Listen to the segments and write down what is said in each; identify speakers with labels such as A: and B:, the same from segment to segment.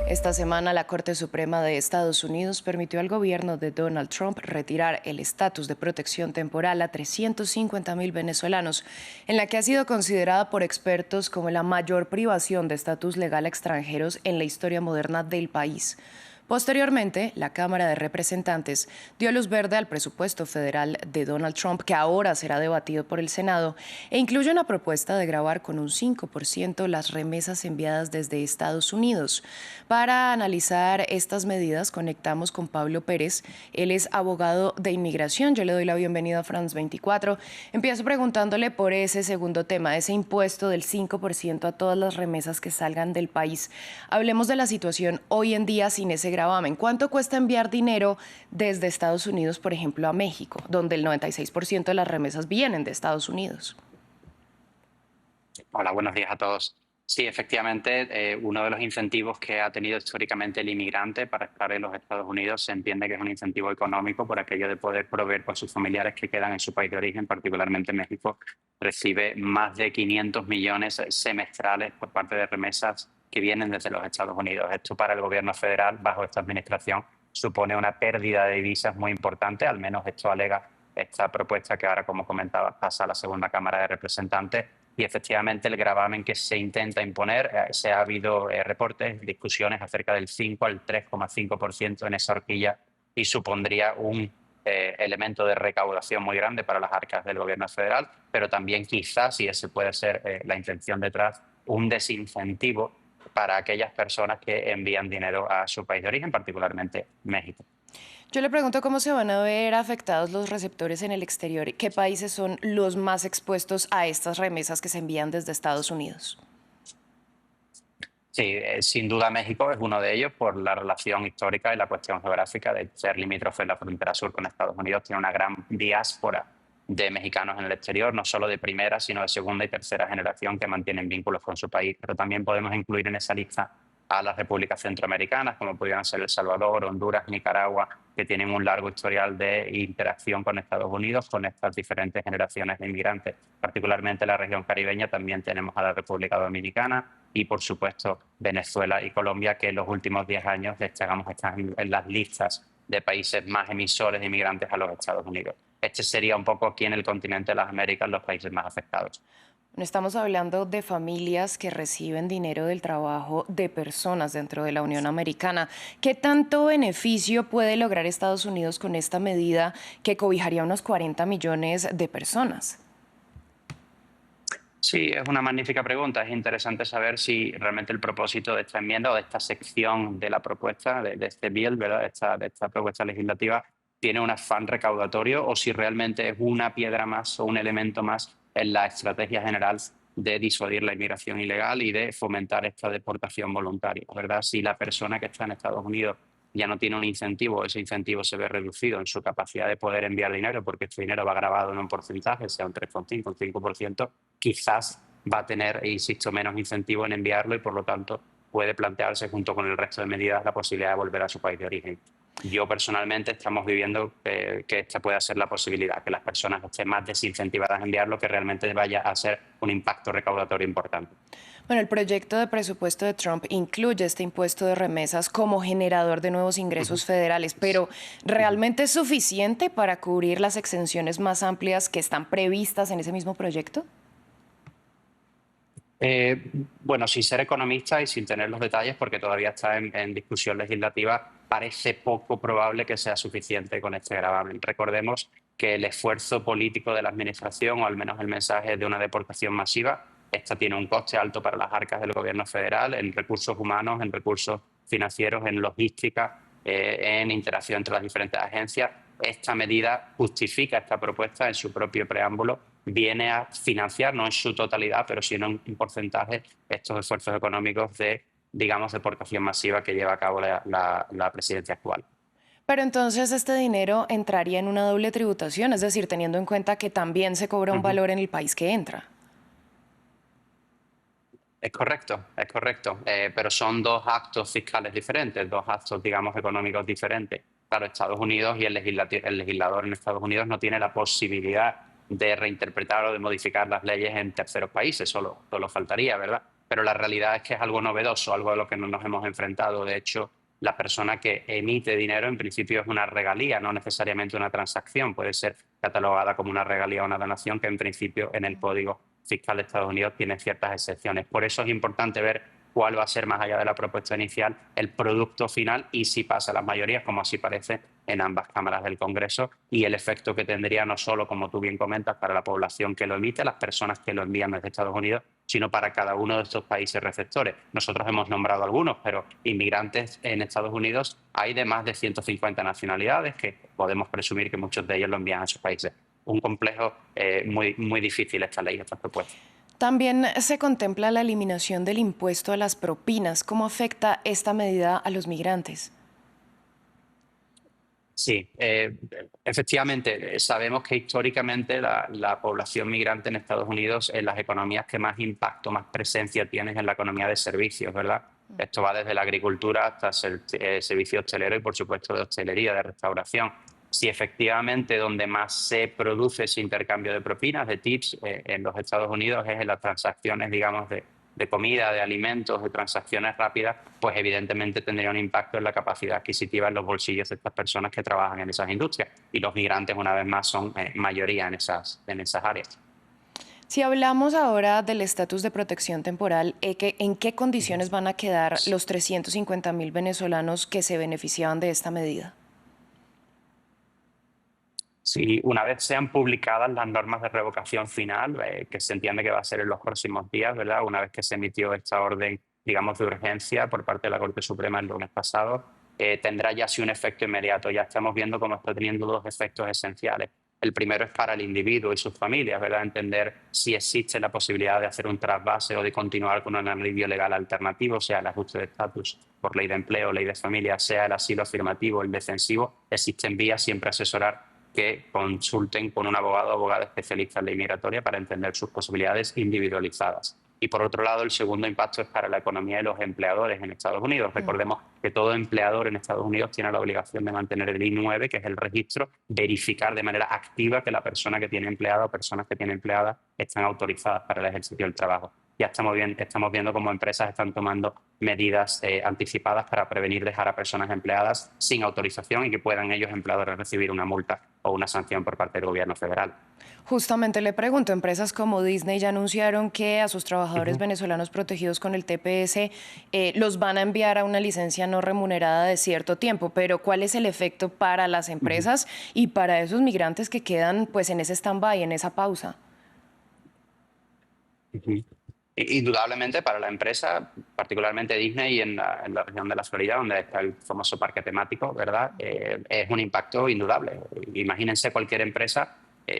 A: Esta semana, la Corte Suprema de Estados Unidos permitió al gobierno de Donald Trump retirar el estatus de protección temporal a 350.000 venezolanos, en la que ha sido considerada por expertos como la mayor privación de estatus legal a extranjeros en la historia moderna del país. Posteriormente, la Cámara de Representantes dio luz verde al presupuesto federal de Donald Trump, que ahora será debatido por el Senado, e incluye una propuesta de gravar con un 5% las remesas enviadas desde Estados Unidos. Para analizar estas medidas, conectamos con Pablo Pérez. Él es abogado de inmigración. Yo le doy la bienvenida a France 24. Empiezo preguntándole por ese segundo tema, ese impuesto del 5% a todas las remesas que salgan del país. Hablemos de la situación hoy en día sin ese gravamen. ¿Cuánto cuesta enviar dinero desde Estados Unidos, por ejemplo, a México, donde el 96% de las remesas vienen de Estados Unidos?
B: Hola, buenos días a todos. Sí, efectivamente, uno de los incentivos que ha tenido históricamente el inmigrante para estar en los Estados Unidos se entiende que es un incentivo económico por aquello de poder proveer por sus familiares que quedan en su país de origen, particularmente México. Recibe más de 500 millones semestrales por parte de remesas que vienen desde los Estados Unidos. Esto para el gobierno federal, bajo esta administración, supone una pérdida de divisas muy importante, al menos esto alega esta propuesta que ahora, como comentaba, pasa a la segunda Cámara de Representantes. Y efectivamente el gravamen que se intenta imponer, se ha habido reportes, discusiones acerca del 5 al 3,5% en esa horquilla y supondría un elemento de recaudación muy grande para las arcas del gobierno federal, pero también quizás, y ese puede ser la intención detrás, un desincentivo para aquellas personas que envían dinero a su país de origen, particularmente México.
A: Yo le pregunto cómo se van a ver afectados los receptores en el exterior y qué países son los más expuestos a estas remesas que se envían desde Estados Unidos.
B: Sí, sin duda México es uno de ellos por la relación histórica y la cuestión geográfica de ser limítrofe en la frontera sur con Estados Unidos. Tiene una gran diáspora de mexicanos en el exterior, no solo de primera, sino de segunda y tercera generación que mantienen vínculos con su país. Pero también podemos incluir en esa lista a las repúblicas centroamericanas, como pudieran ser El Salvador, Honduras, Nicaragua, que tienen un largo historial de interacción con Estados Unidos, con estas diferentes generaciones de inmigrantes. Particularmente en la región caribeña también tenemos a la República Dominicana y, por supuesto, Venezuela y Colombia, que en los últimos 10 años destacamos están en las listas de países más emisores de inmigrantes a los Estados Unidos. Este sería un poco aquí en el continente de las Américas los países más afectados.
A: Estamos hablando de familias que reciben dinero del trabajo de personas dentro de la Unión Americana. ¿Qué tanto beneficio puede lograr Estados Unidos con esta medida que cobijaría unos 40 millones de personas?
B: Sí, es una magnífica pregunta. Es interesante saber si realmente el propósito de esta enmienda o de esta sección de la propuesta, de este bill, ¿verdad? De esta propuesta legislativa, tiene un afán recaudatorio o si realmente es una piedra más o un elemento más en la estrategia general de disuadir la inmigración ilegal y de fomentar esta deportación voluntaria, ¿verdad? Si la persona que está en Estados Unidos ya no tiene un incentivo, ese incentivo se ve reducido en su capacidad de poder enviar dinero, porque este dinero va grabado en un porcentaje, sea un 3,5, un 5%, quizás va a tener, insisto, menos incentivo en enviarlo y por lo tanto puede plantearse junto con el resto de medidas la posibilidad de volver a su país de origen. Yo personalmente estamos viviendo que esta pueda ser la posibilidad, que las personas estén más desincentivadas a enviarlo, que realmente vaya a ser un impacto recaudatorio importante.
A: Bueno, el proyecto de presupuesto de Trump incluye este impuesto de remesas como generador de nuevos
B: Ujú,
A: ingresos federales, pero
B: ujú.
A: ¿realmente es suficiente para cubrir las exenciones más amplias que están previstas en ese mismo proyecto?
B: Bueno, sin ser economista y sin tener los detalles, porque todavía está en discusión legislativa, parece poco probable que sea suficiente con este gravamen. Recordemos que el esfuerzo político de la Administración, o al menos el mensaje de una deportación masiva, esta tiene un coste alto para las arcas del gobierno federal, en recursos humanos, en recursos financieros, en logística, en interacción entre las diferentes agencias. Esta medida justifica esta propuesta en su propio preámbulo, viene a financiar, no en su totalidad, pero sí en un porcentaje, estos esfuerzos económicos de, digamos, deportación masiva que lleva a cabo la presidencia actual.
A: Pero entonces este dinero entraría en una doble tributación, es decir, teniendo en cuenta que también se cobra un
B: Ujú.
A: valor en el país que entra.
B: Es correcto, pero son dos actos fiscales diferentes, dos actos, digamos, económicos diferentes. Claro, Estados Unidos y el legislador en Estados Unidos no tiene la posibilidad de reinterpretar o de modificar las leyes en terceros países, solo faltaría, ¿verdad? pero la realidad es que es algo novedoso, algo a lo que no nos hemos enfrentado. De hecho, la persona que emite dinero en principio es una regalía, no necesariamente una transacción. Puede ser catalogada como una regalía o una donación que en principio en el Código Fiscal de Estados Unidos tiene ciertas excepciones. Por eso es importante ver cuál va a ser, más allá de la propuesta inicial, el producto final y si pasa a las mayorías, como así parece en ambas cámaras del Congreso, y el efecto que tendría no solo, como tú bien comentas, para la población que lo emite, las personas que lo envían desde Estados Unidos, sino para cada uno de estos países receptores. Nosotros hemos nombrado algunos, pero inmigrantes en Estados Unidos hay de más de 150 nacionalidades que podemos presumir que muchos de ellos lo envían a esos países. Un complejo muy difícil esta ley, esta propuesta.
A: También se contempla la eliminación del impuesto a las propinas. ¿Cómo afecta esta medida a los migrantes?
B: Sí, efectivamente, sabemos que históricamente la población migrante en Estados Unidos en las economías que más impacto, más presencia tienen en la economía de servicios, ¿verdad? Esto va desde la agricultura hasta el servicio hostelero y, por supuesto, de hostelería, de restauración. Si efectivamente donde más se produce ese intercambio de propinas, de tips en los Estados Unidos es en las transacciones, digamos, de comida, de alimentos, de transacciones rápidas, pues evidentemente tendría un impacto en la capacidad adquisitiva en los bolsillos de estas personas que trabajan en esas industrias. Y los migrantes, una vez más, son mayoría en esas áreas.
A: Si hablamos ahora del estatus de protección temporal, ¿en qué condiciones van a quedar los 350.000 venezolanos que se beneficiaban de esta medida?
B: Sí, una vez sean publicadas las normas de revocación final, que se entiende que va a ser en los próximos días, ¿verdad? Una vez que se emitió esta orden, digamos, de urgencia por parte de la Corte Suprema el lunes pasado, tendrá ya sí un efecto inmediato. Ya estamos viendo cómo está teniendo dos efectos esenciales. El primero es para el individuo y sus familias, ¿verdad? Entender si existe la posibilidad de hacer un trasvase o de continuar con un alivio legal alternativo, sea el ajuste de estatus por ley de empleo, ley de familia, sea el asilo afirmativo, el defensivo. Existen vías, siempre asesorar que consulten con un abogado o abogada especialista en ley migratoria para entender sus posibilidades individualizadas. Y por otro lado, el segundo impacto es para la economía de los empleadores en Estados Unidos. Recordemos que todo empleador en Estados Unidos tiene la obligación de mantener el I-9, que es el registro, verificar de manera activa que la persona que tiene empleada o personas que tiene empleadas están autorizadas para el ejercicio del trabajo. Ya estamos viendo cómo empresas están tomando medidas anticipadas para prevenir dejar a personas empleadas sin autorización y que puedan ellos, empleadores, recibir una multa o una sanción por parte del gobierno federal.
A: Justamente le pregunto, empresas como Disney ya anunciaron que a sus trabajadores venezolanos protegidos con el TPS los van a enviar a una licencia no remunerada de cierto tiempo, pero ¿cuál es el efecto para las empresas y para esos migrantes que quedan pues en ese stand-by, en esa pausa?
B: Indudablemente para la empresa, particularmente Disney y en la región de la Florida, donde está el famoso parque temático, ¿verdad? Es un impacto indudable. Imagínense cualquier empresa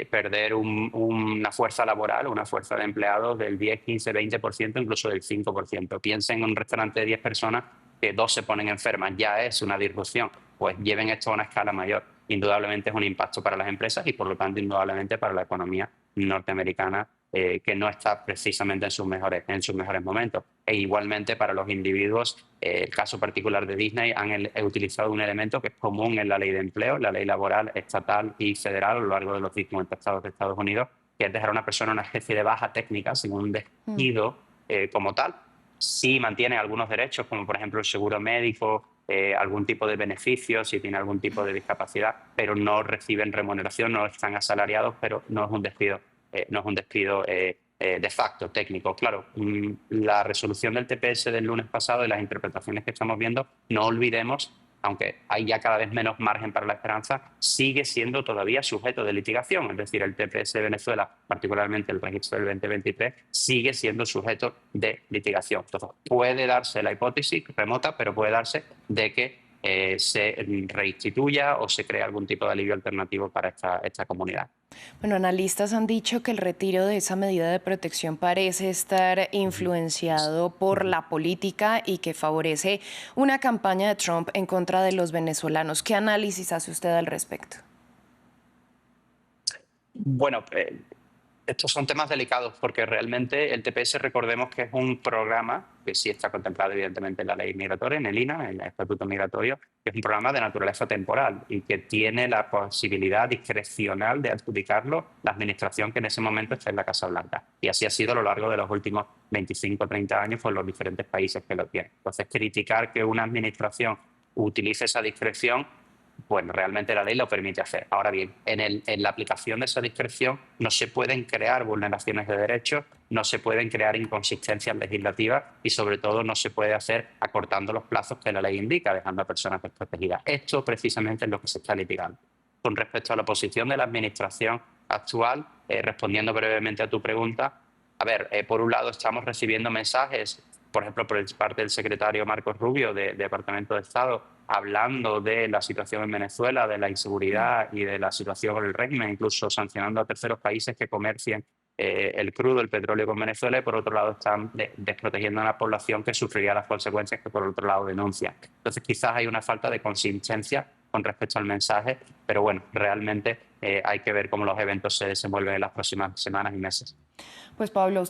B: perder una fuerza laboral, una fuerza de empleados del 10, 15, 20%, incluso del 5%. Piensen en un restaurante de 10 personas que 2 se ponen enfermas, ya es una disrupción. Pues lleven esto a una escala mayor. Indudablemente es un impacto para las empresas y, por lo tanto, indudablemente para la economía norteamericana, que no está precisamente en sus mejores momentos. E igualmente para los individuos, el caso particular de Disney, han utilizado un elemento que es común en la ley de empleo, la ley laboral estatal y federal a lo largo de los 50 estados de Estados Unidos, que es dejar a una persona una especie de baja técnica sin un despido como tal. Sí mantiene algunos derechos, como por ejemplo el seguro médico, algún tipo de beneficio, si tiene algún tipo de discapacidad, pero no reciben remuneración, no están asalariados, pero no es un despido de facto técnico. Claro, la resolución del TPS del lunes pasado y las interpretaciones que estamos viendo, no olvidemos, aunque hay ya cada vez menos margen para la esperanza, sigue siendo todavía sujeto de litigación. Es decir, el TPS de Venezuela, particularmente el registro del 2023, sigue siendo sujeto de litigación. Entonces, puede darse la hipótesis remota, pero puede darse de que se reinstituya o se cree algún tipo de alivio alternativo para esta comunidad.
A: Bueno, analistas han dicho que el retiro de esa medida de protección parece estar influenciado por la política y que favorece una campaña de Trump en contra de los venezolanos. ¿Qué análisis hace usted al respecto?
B: Bueno, Estos son temas delicados porque realmente el TPS, recordemos que es un programa que sí está contemplado evidentemente en la ley migratoria, en el INA, en el Estatuto Migratorio, que es un programa de naturaleza temporal y que tiene la posibilidad discrecional de adjudicarlo la administración que en ese momento está en la Casa Blanca. Y así ha sido a lo largo de los últimos 25 o 30 años por los diferentes países que lo tienen. Entonces, criticar que una administración utilice esa discreción, pues realmente la ley lo permite hacer. Ahora bien, en la aplicación de esa discreción no se pueden crear vulneraciones de derechos, no se pueden crear inconsistencias legislativas y sobre todo no se puede hacer acortando los plazos que la ley indica, dejando a personas desprotegidas. Esto precisamente es lo que se está litigando. Con respecto a la posición de la administración actual, respondiendo brevemente a tu pregunta, a ver, por un lado estamos recibiendo mensajes, por ejemplo, por parte del secretario Marcos Rubio del Departamento de Estado, hablando de la situación en Venezuela, de la inseguridad y de la situación con el régimen, incluso sancionando a terceros países que comercien el crudo, el petróleo con Venezuela, y por otro lado están desprotegiendo a una población que sufriría las consecuencias que por otro lado denuncian. Entonces quizás hay una falta de consistencia con respecto al mensaje, pero bueno, realmente hay que ver cómo los eventos se desenvuelven en las próximas semanas y meses.
A: Pues Pablo,